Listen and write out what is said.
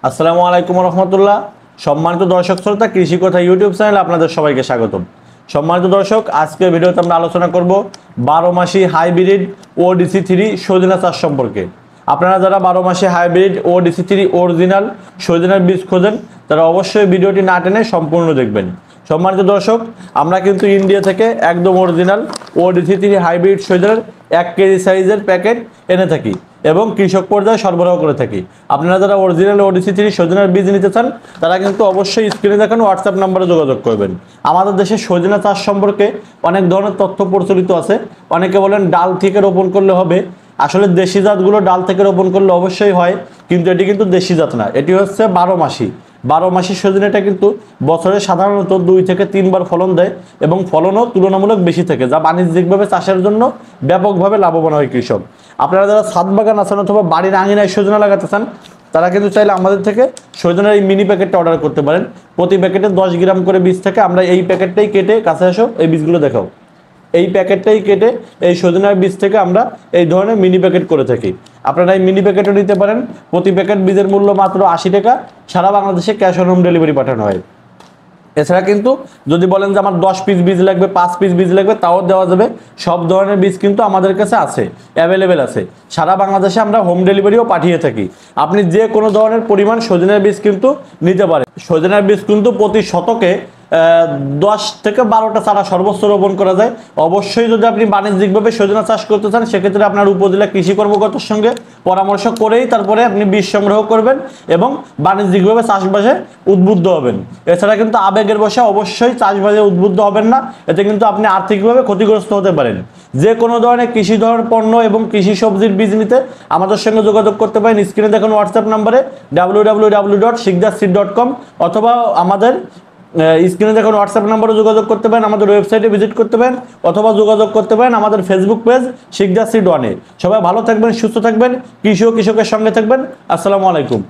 আসসালামু আলাইকুম রহমতুল্লাহ। সম্মানিত দর্শক শ্রোতা, কৃষি কথা ইউটিউব চ্যানেলে আপনাদের সবাইকে স্বাগতম। সম্মানিত দর্শক, আজকের ভিডিওতে আমরা আলোচনা করব 12 মাসি হাইব্রিড ODC3 সজনা চাষ সম্পর্কে। আপনারা যারা 12 মাসি হাইব্রিড ODC3 অরিজিনাল সজনার বীজ খোঁজেন তারা অবশ্যই ভিডিওটি না টেনে সম্পূর্ণ দেখবেন। সম্মানিত দর্শক, আমরা কিন্তু ইন্ডিয়া থেকে একদম অরিজিনাল ODC3 হাইব্রিড সজনার 1 কেজি সাইজের প্যাকেট এনে থাকি এবং কৃষক পর্যায়ে সরবরাহ করে থাকি। আপনারা যারা অরিজিনাল ODC3 সজনার বীজ নিতে চান তারা কিন্তু অবশ্যই স্ক্রিনে দেখানো হোয়াটসঅ্যাপ নাম্বারে যোগাযোগ করবেন। আমাদের দেশে সজনা চাষ সম্পর্কে অনেক ধরনের তথ্য প্রচলিত আছে। অনেকে বলেন ডাল থেকে রোপণ করলে হবে। আসলে দেশি জাতগুলো ডাল থেকে রোপণ করলে অবশ্যই হয়, কিন্তু এটি কিন্তু দেশি জাত না, এটি হচ্ছে 12 মাসি। 12 মাসি সজনাটা কিন্তু বছরে সাধারণত 2 থেকে 3 বার ফলন দেয় এবং ফলনও তুলনামূলক বেশি থাকে, যা বাণিজ্যিকভাবে চাষের জন্য ব্যাপকভাবে লাভবান হয় কৃষক। আপনারা যারা ছাদ বাগান আছেন অথবা বাড়ির আঙিনায় সজনা লাগাতে চান তারা কিন্তু চাইলে আমাদের থেকে সজনার এই মিনি প্যাকেটটা অর্ডার করতে পারেন। প্রতি প্যাকেটে 10 গ্রাম করে বীজ থাকে। আমরা এই প্যাকেটটাই কেটে, কাছে এসো এই বীজগুলো দেখাও, এই প্যাকেটটাই কেটে এই সজনার বীজ থেকে আমরা এই ধরনের মিনি প্যাকেট করে থাকি। আপনারা এই মিনি প্যাকেটও নিতে পারেন। প্রতি প্যাকেট বীজের মূল্য মাত্র 80 টাকা। সারা বাংলাদেশে ক্যাশ অন হোম ডেলিভারি পাঠানো হয়। এছাড়া কিন্তু যদি বলেন যে আমার 10 পিস বীজ লাগবে, 5 পিস বীজ লাগবে, তাও দেওয়া যাবে। সব ধরনের বীজ কিন্তু আমাদের কাছে আছে, অ্যাভেলেবেল আছে। সারা বাংলাদেশে আমরা হোম ডেলিভারিও পাঠিয়ে থাকি। আপনি যে কোনো ধরনের পরিমাণ সজনের বীজ কিন্তু নিতে পারেন। সজনের বীজ কিন্তু প্রতি শতকে 10 থেকে 12টা চারা সর্বোচ্চ রোপণ করা যায়। অবশ্যই যদি আপনি বাণিজ্যিকভাবে সজনা চাষ করতে চান সেক্ষেত্রে আপনার উপজেলা কৃষি কর্মকর্তার সঙ্গে পরামর্শ করেই তারপরে আপনি বীজ সংগ্রহ করবেন এবং বাণিজ্যিকভাবে চাষবাসে উদ্বুদ্ধ হবেন। এছাড়া কিন্তু আবেগের বশে অবশ্যই চাষবাসে উদ্বুদ্ধ হবেন না, এতে কিন্তু আপনি আর্থিকভাবে ক্ষতিগ্রস্ত হতে পারেন। যে কোনো ধরনের কৃষি ধরনের পণ্য এবং কৃষি সবজির বীজ নিতে আমাদের সঙ্গে যোগাযোগ করতে পারেন স্ক্রিনে দেখুন হোয়াটসঅ্যাপ নাম্বারে www.sigdaseed.com অথবা আমাদের স্ক্রিনে দেখুন হোয়াটসঅ্যাপ নাম্বারে যোগাযোগ করতে পারেন, আমাদের ওয়েবসাইটে ভিজিট করতে পারেন অথবা যোগাযোগ করতে পারেন আমাদের ফেসবুক পেজ সিকদার সিড 1-এ। সবাই ভালো থাকবেন, সুস্থ থাকবেন, কৃষি ও কৃষকের সঙ্গে থাকবেন। আসসালামু আলাইকুম।